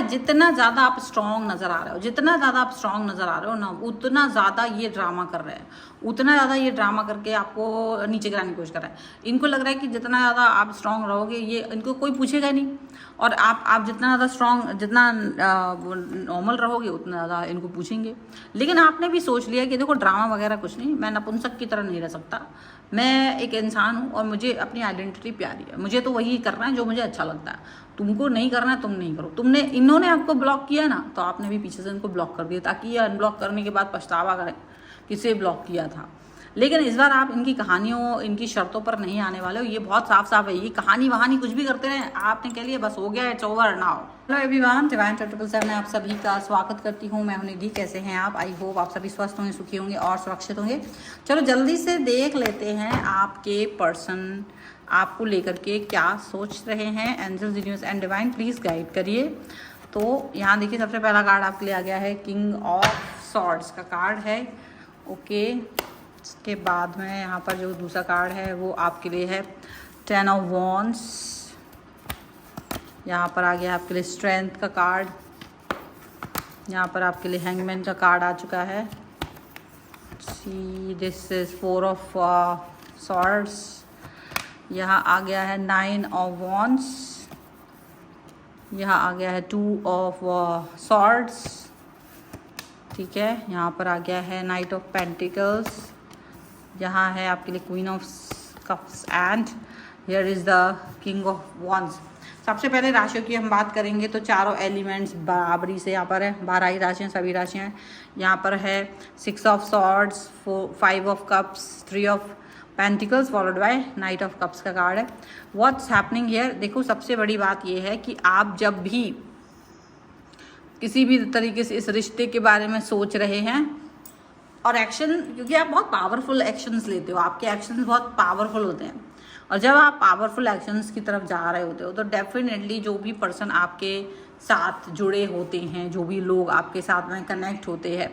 जितना ज़्यादा आप स्ट्रॉन्ग नज़र आ रहे हो, जितना ज़्यादा आप स्ट्रॉन्ग नज़र आ रहे हो ना, उतना ज़्यादा ये ड्रामा कर रहे हैं, उतना ज़्यादा ये ड्रामा करके आपको नीचे गिराने की कोशिश कर रहा है। इनको लग रहा है कि जितना ज़्यादा आप स्ट्रॉन्ग रहोगे, ये इनको कोई पूछेगा नहीं, और आप जितना ज़्यादा स्ट्रॉन्ग, जितना नॉर्मल रहोगे, उतना ज़्यादा इनको पूछेंगे। लेकिन आपने भी सोच लिया कि देखो ड्रामा वगैरह कुछ नहीं, मैं नपुंसक की तरह नहीं रह सकता, मैं एक इंसान हूँ और मुझे अपनी आइडेंटिटी प्यारी है, मुझे तो वही करना है जो मुझे अच्छा लगता है। तुमको नहीं करना है, तुम नहीं करो। इन्होंने आपको ब्लॉक किया ना, तो आपने भी पीछे से इनको ब्लॉक कर दिया, ताकि ये अनब्लॉक करने के बाद पछतावा करें किसे ब्लॉक किया था। लेकिन इस बार आप इनकी कहानियों, इनकी शर्तों पर नहीं आने वाले हो, ये बहुत साफ साफ है। ये कहानी वहानी कुछ भी करते रहे, आपने कह लिया बस हो गया, it's over now. Hello everyone, divine 777 में आप सभी का स्वागत करती हूँ। मैं हूं निधि। कैसे हैं आप? आई होप आप सभी स्वस्थ होंगे, सुखी होंगे और सुरक्षित होंगे। चलो जल्दी से देख लेते हैं आपके पर्सन आपको लेकर के क्या सोच रहे हैं। Angels, universe and divine please guide करिए। तो यहाँ देखिए, सबसे पहला कार्ड आपके लिए आ गया है किंग ऑफ सॉर्ड्स का कार्ड है। ओके, इसके बाद में यहाँ पर जो दूसरा कार्ड है वो आपके लिए है 10 ऑफ वॉन्ड्स। यहाँ पर आ गया आपके लिए स्ट्रेंथ का कार्ड। यहाँ पर आपके लिए हैंगमैन का कार्ड आ चुका है। See this is 4 of swords. यहाँ आ गया है 9 ऑफ वॉन्ड्स। यहाँ आ गया है 2 ऑफ सॉर्ड्स। ठीक है, यहाँ पर आ गया है नाइट ऑफ पेंटिकल्स। यहाँ है आपके लिए queen of cups and here is the king of wands. सबसे पहले राशियों की हम बात करेंगे तो चारों एलिमेंट्स बराबरी से यहाँ पर है, 12 ही राशियाँ, सभी राशियाँ। यहाँ पर है 6 of swords, 5 of cups, 3 of pentacles followed by night of cups का कार्ड है। व्हाट्स हैपनिंग हियर, देखो सबसे बड़ी बात यह है कि आप जब भी किसी भी तरीके से इस रिश्ते के बारे में सोच रहे हैं और एक्शन, क्योंकि आप बहुत पावरफुल एक्शंस लेते हो, आपके एक्शंस बहुत पावरफुल होते हैं, और जब आप पावरफुल एक्शंस की तरफ जा रहे होते हो तो डेफिनेटली जो भी पर्सन आपके साथ जुड़े होते हैं, जो भी लोग आपके साथ में कनेक्ट होते हैं,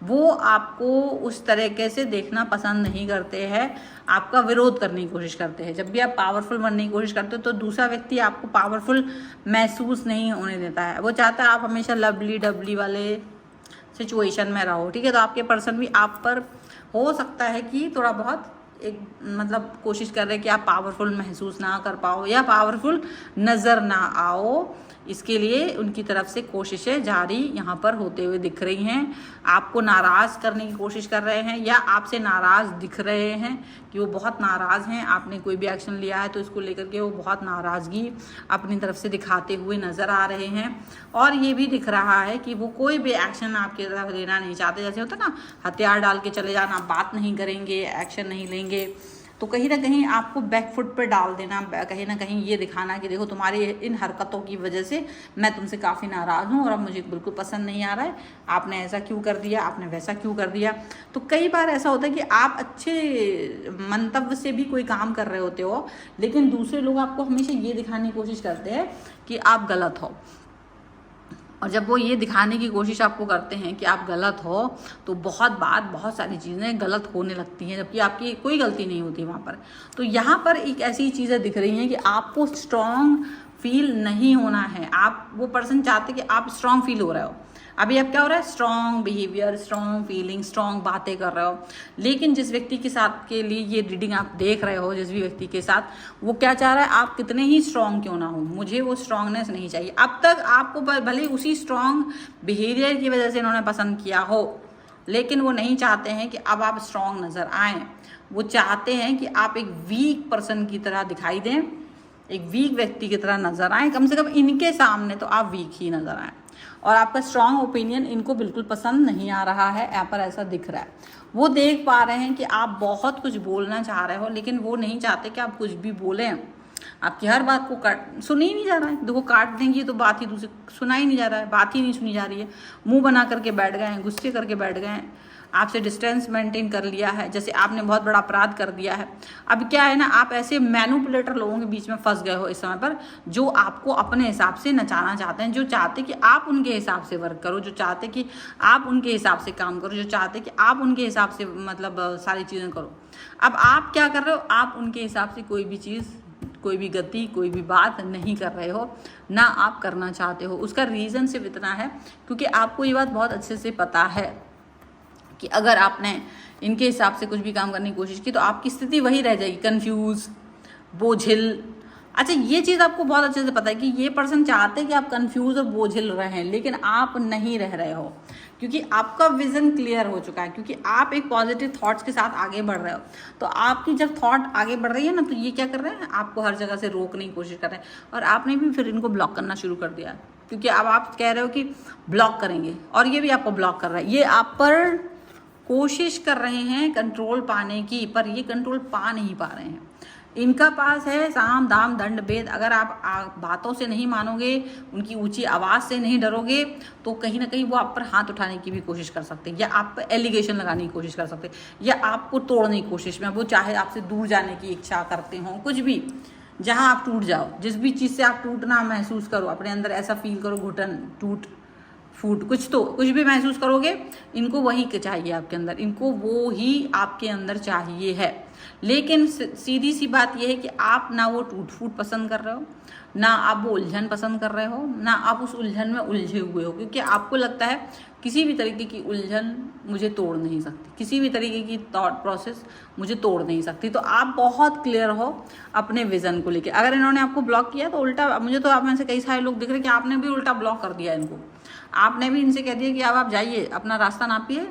वो आपको उस तरीके से देखना पसंद नहीं करते हैं, आपका विरोध करने की कोशिश करते हैं। जब भी आप पावरफुल बनने की कोशिश करते हो तो दूसरा व्यक्ति आपको पावरफुल महसूस नहीं होने देता है। वो चाहता है आप हमेशा लवली डबली वाले सिचुएशन में रहो। ठीक है, तो आपके पर्सन भी आप पर हो सकता है कि थोड़ा बहुत एक मतलब कोशिश कर रहे हैं कि आप पावरफुल महसूस ना कर पाओ या पावरफुल नज़र ना आओ। इसके लिए उनकी तरफ से कोशिशें जारी यहाँ पर होते हुए दिख रही हैं। आपको नाराज़ करने की कोशिश कर रहे हैं या आपसे नाराज़ दिख रहे हैं कि वो बहुत नाराज़ हैं। आपने कोई भी एक्शन लिया है तो इसको लेकर के वो बहुत नाराज़गी अपनी तरफ से दिखाते हुए नज़र आ रहे हैं। और ये भी दिख रहा है कि वो कोई भी एक्शन आपकी तरफ लेना नहीं चाहते। जैसे होता है ना, हथियार डाल के चले जाना, बात नहीं करेंगे, एक्शन नहीं लेंगे, तो कहीं ना कहीं आपको बैकफुट पे डाल देना, कहीं ना कहीं ये दिखाना कि देखो तुम्हारी इन हरकतों की वजह से मैं तुमसे काफ़ी नाराज़ हूँ और अब मुझे बिल्कुल पसंद नहीं आ रहा है, आपने ऐसा क्यों कर दिया, आपने वैसा क्यों कर दिया। तो कई बार ऐसा होता है कि आप अच्छे मंतव्य से भी कोई काम कर रहे होते हो, लेकिन दूसरे लोग आपको हमेशा ये दिखाने की कोशिश करते हैं कि आप गलत हो। और जब वो ये दिखाने की कोशिश आपको करते हैं कि आप गलत हो, तो बहुत बार बहुत सारी चीज़ें गलत होने लगती हैं, जबकि आपकी कोई गलती नहीं होती वहाँ पर। तो यहाँ पर एक ऐसी चीज़ें दिख रही हैं कि आपको स्ट्रॉन्ग फील नहीं होना है। आप, वो पर्सन चाहते कि आप स्ट्रॉन्ग फील हो रहे हो। अभी अब क्या हो रहा है, strong behaviour, strong feeling, strong बातें कर रहे हो, लेकिन जिस व्यक्ति के साथ के लिए ये रीडिंग आप देख रहे हो, जिस भी व्यक्ति के साथ, वो क्या चाह रहा है, आप कितने ही स्ट्रॉन्ग क्यों ना हो, मुझे वो स्ट्रॉन्गनेस नहीं चाहिए। अब तक आपको भले उसी स्ट्रॉन्ग बिहेवियर की वजह से इन्होंने पसंद किया हो, लेकिन वो नहीं चाहते हैं कि अब आप स्ट्रॉन्ग नज़र आएँ। वो चाहते हैं कि आप एक वीक पर्सन की तरह दिखाई दें, एक वीक व्यक्ति की तरह नज़र आएँ, कम से कम इनके सामने तो आप वीक ही नज़र आएँ। और आपका स्ट्रॉन्ग ओपिनियन इनको बिल्कुल पसंद नहीं आ रहा है, यहाँ पर ऐसा दिख रहा है। वो देख पा रहे हैं कि आप बहुत कुछ बोलना चाह रहे हो, लेकिन वो नहीं चाहते कि आप कुछ भी बोलें। आपकी हर बात को सुनी ही नहीं जा रहा है। देखो, काट देंगी तो बात ही दूसरी, सुना ही नहीं जा रहा है, बात ही नहीं सुनी जा रही है। मुंह बना करके बैठ गए हैं, गुस्से करके बैठ गए हैं, आपसे डिस्टेंस मेंटेन कर लिया है, जैसे आपने बहुत बड़ा अपराध कर दिया है। अब क्या है ना, आप ऐसे मैनिपुलेटर लोगों के बीच में फंस गए हो इस समय पर, जो आपको अपने हिसाब से नचाना चाहते हैं, जो चाहते कि आप उनके हिसाब से वर्क करो, जो चाहते कि आप उनके हिसाब से काम करो, जो चाहते कि आप उनके हिसाब से मतलब सारी चीज़ें करो। अब आप क्या कर रहे हो, आप उनके हिसाब से कोई भी चीज़ कोई भी गति, कोई भी बात नहीं कर रहे हो, ना आप करना चाहते हो। उसका रीज़न सिर्फ इतना है क्योंकि आपको ये बात बहुत अच्छे से पता है कि अगर आपने इनके हिसाब से कुछ भी काम करने की कोशिश की तो आपकी स्थिति वही रह जाएगी, कंफ्यूज, बोझिल। अच्छा, ये चीज़ आपको बहुत अच्छे से पता है कि ये पर्सन चाहते हैं कि आप कंफ्यूज और बोझिल रहें, लेकिन आप नहीं रह रहे हो क्योंकि आपका विजन क्लियर हो चुका है, क्योंकि आप एक पॉजिटिव थॉट्स के साथ आगे बढ़ रहे हो। तो आपकी जब थॉट आगे बढ़ रही है ना, तो ये क्या कर रहे हैं, आपको हर जगह से रोकने की कोशिश कर रहे हैं, और आपने भी फिर इनको ब्लॉक करना शुरू कर दिया क्योंकि अब आप कह रहे हो कि ब्लॉक करेंगे, और ये भी आपको ब्लॉक कर रहा है। ये आप पर कोशिश कर रहे हैं कंट्रोल पाने की, पर ये कंट्रोल पा नहीं पा रहे हैं। इनका पास है साम दाम दंड भेद। अगर आप बातों से नहीं मानोगे, उनकी ऊंची आवाज़ से नहीं डरोगे, तो कहीं ना कहीं वो आप पर हाथ उठाने की भी कोशिश कर सकते हैं, या आप पर एलिगेशन लगाने की कोशिश कर सकते हैं, या आपको तोड़ने की कोशिश में, वो चाहे आपसे दूर जाने की इच्छा करते हों, कुछ भी, जहाँ आप टूट जाओ, जिस भी चीज़ से आप टूटना महसूस करो, अपने अंदर ऐसा फील करो, घुटन, टूट फूट, कुछ भी महसूस करोगे, इनको वही चाहिए आपके अंदर, इनको वो ही आपके अंदर चाहिए है। लेकिन सीधी सी बात यह है कि आप ना वो टूट फूट पसंद कर रहे हो, ना आप वो उलझन पसंद कर रहे हो, ना आप उस उलझन में उलझे हुए हो, क्योंकि आपको लगता है किसी भी तरीके की उलझन मुझे तोड़ नहीं सकती, किसी भी तरीके की थॉट प्रोसेस मुझे तोड़ नहीं सकती। तो आप बहुत क्लियर हो अपने विजन को लेके। अगर इन्होंने आपको ब्लॉक किया तो उल्टा, मुझे तो आप में से कई सारे लोग दिख रहे हैं कि आपने भी उल्टा ब्लॉक कर दिया इनको। आपने भी इनसे कह दिया कि अब आप जाइए, अपना रास्ता नापिए,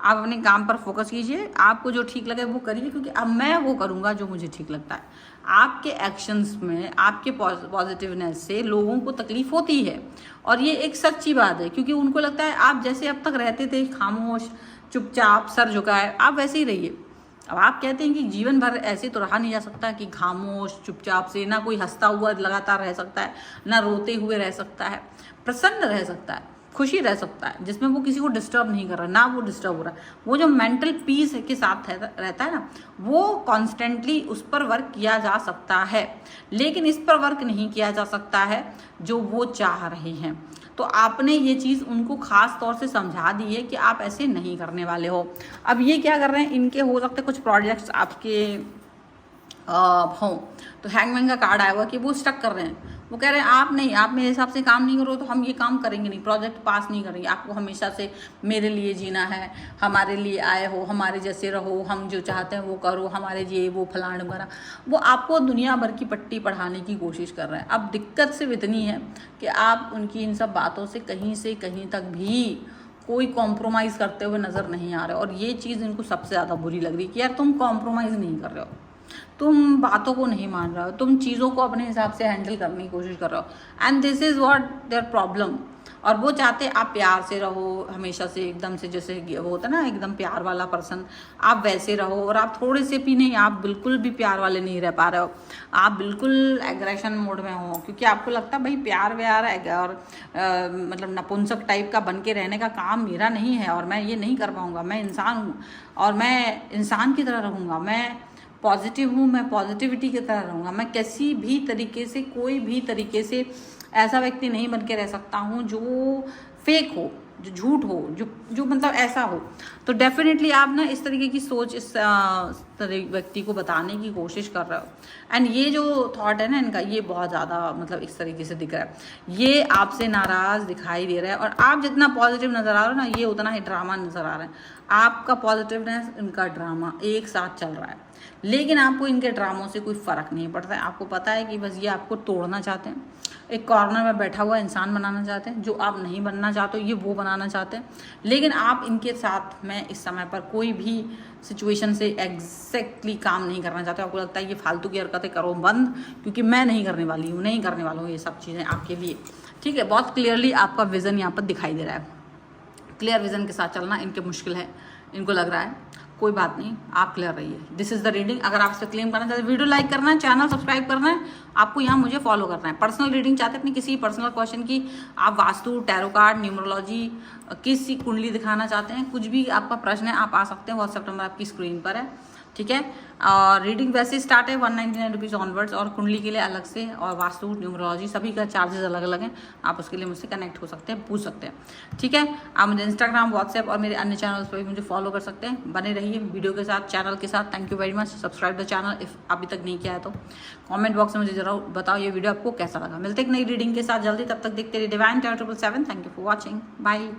आप अपने काम पर फोकस कीजिए, आपको जो ठीक लगे वो करिए, क्योंकि अब मैं वो करूँगा जो मुझे ठीक लगता है। आपके एक्शंस में, आपके पॉजिटिवनेस से लोगों को तकलीफ होती है, और ये एक सच्ची बात है, क्योंकि उनको लगता है आप जैसे अब तक रहते थे, खामोश, चुपचाप, सर झुकाए, आप वैसे ही रहिए। अब आप कहते हैं कि जीवन भर ऐसे तो रहा नहीं जा सकता कि खामोश चुपचाप से, ना कोई हंसता हुआ लगातार रह सकता है, ना रोते हुए रह सकता है, प्रसन्न रह सकता है, खुशी रह सकता है, जिसमें वो किसी को डिस्टर्ब नहीं कर रहा, ना वो डिस्टर्ब हो रहा है। वो जो मेंटल पीस के साथ रहता है ना, वो कॉन्स्टेंटली उस पर वर्क किया जा सकता है, लेकिन इस पर वर्क नहीं किया जा सकता है जो वो चाह रहे हैं। तो आपने ये चीज़ उनको खास तौर से समझा दी है कि आप ऐसे नहीं करने वाले हो। अब ये क्या कर रहे हैं, इनके हो सकते कुछ प्रोजेक्ट्स आपके हों, तो हैंगमैन का कार्ड आया हुआ कि वो स्टक कर रहे हैं। वो कह रहे हैं आप नहीं, आप मेरे हिसाब से काम नहीं करो तो हम ये काम करेंगे नहीं, प्रोजेक्ट पास नहीं करेंगे, आपको हमेशा से मेरे लिए जीना है, हमारे लिए आए हो, हमारे जैसे रहो, हम जो चाहते हैं वो करो, हमारे ये वो फलान वगैरह। वो आपको दुनिया भर की पट्टी पढ़ाने की कोशिश कर रहे हैं। अब दिक्कत सिर्फ इतनी है कि आप उनकी इन सब बातों से कहीं तक भी कोई कॉम्प्रोमाइज़ करते हुए नज़र नहीं आ रहे, और ये चीज़ इनको सबसे ज़्यादा बुरी लग रही है कि यार तुम कॉम्प्रोमाइज़ नहीं कर रहे हो, तुम बातों को नहीं मान रहे हो, तुम चीज़ों को अपने हिसाब से हैंडल करने की कोशिश कर रहे हो, and this is what their problem. और वो चाहते हैं आप प्यार से रहो, हमेशा से एकदम से, जैसे वो होता है ना एकदम प्यार वाला पर्सन, आप वैसे रहो, और आप थोड़े से भी नहीं, आप बिल्कुल भी प्यार वाले नहीं रह पा रहे हो, आप बिल्कुल एग्रेशन मोड में हो, क्योंकि आपको लगता है भाई प्यार व्यार और मतलब नपुंसक टाइप का बन के रहने का काम मेरा नहीं है, और मैं ये नहीं कर पाऊँगा, मैं इंसान हूँ और मैं इंसान की तरह रहूँगा, मैं पॉजिटिव हूँ, मैं पॉजिटिविटी की तरह रहूँगा, मैं किसी भी तरीके से, कोई भी तरीके से ऐसा व्यक्ति नहीं बन के रह सकता हूँ जो फेक हो, जो झूठ हो, जो मतलब ऐसा हो। तो डेफिनेटली आप ना इस तरीके की सोच इस व्यक्ति को बताने की कोशिश कर रहे हो, एंड ये जो थॉट है ना इनका, ये बहुत ज़्यादा मतलब इस तरीके से दिख रहा है, ये आपसे नाराज़ दिखाई दे रहा है, और आप जितना पॉजिटिव नज़र आ रहे हो ना, ये उतना ही ड्रामा नज़र आ रहा है। आपका पॉजिटिवनेस, इनका ड्रामा एक साथ चल रहा है, लेकिन आपको इनके ड्रामों से कोई फ़र्क नहीं पड़ता है। आपको पता है कि बस ये आपको तोड़ना चाहते हैं, एक कॉर्नर में बैठा हुआ इंसान बनाना चाहते हैं, जो आप नहीं बनना चाहते हो ये वो बनाना चाहते हैं। लेकिन आप इनके साथ में इस समय पर कोई भी सिचुएशन से एग्जैक्टली काम नहीं करना चाहते। आपको लगता है ये फालतू की हरकतें करो बंद, क्योंकि मैं नहीं करने वाली हूँ, नहीं करने वाला हूँ ये सब चीज़ें आपके लिए, ठीक है। बहुत क्लियरली आपका विज़न यहाँ पर दिखाई दे रहा है। क्लियर विज़न के साथ चलना इनके मुश्किल है, इनको लग रहा है। कोई बात नहीं, आप क्लियर रहिए। This is the reading. अगर आप इसे क्लेम करना चाहते हैं, वीडियो लाइक करना है, चैनल सब्सक्राइब करना है, आपको यहाँ मुझे फॉलो करना है। पर्सनल रीडिंग चाहते हैं अपनी किसी पर्सनल क्वेश्चन की, आप वास्तु, टैरो कार्ड, न्यूमरोलॉजी, किसी कुंडली दिखाना चाहते हैं, कुछ भी आपका प्रश्न है, आप आ सकते हैं। व्हाट्सएप नंबर आपकी स्क्रीन पर है, ठीक है। और रीडिंग वैसे स्टार्ट है 199 रुपीज़ ऑनवर्ड्स, और कुंडली के लिए अलग से, और वास्तु न्यूमरोलॉजी सभी का चार्जेस अलग अलग हैं। आप उसके लिए मुझसे कनेक्ट हो सकते हैं, पूछ सकते हैं। ठीक है, आप मुझे इंस्टाग्राम, व्हाट्सएप और मेरे अन्य चैनल्स पर भी मुझे फॉलो कर सकते हैं। बने रहिए वीडियो के साथ, चैनल के साथ। Thank you very much. Subscribe the channel if अभी तक नहीं किया है तो। कॉमेंट बॉक्स में मुझे जरूर बताओ ये वीडियो आपको कैसा लगा। मिलते एक नई रीडिंग के साथ जल्दी, तब तक देखते रहिए divine 777। Thank you for watching, bye.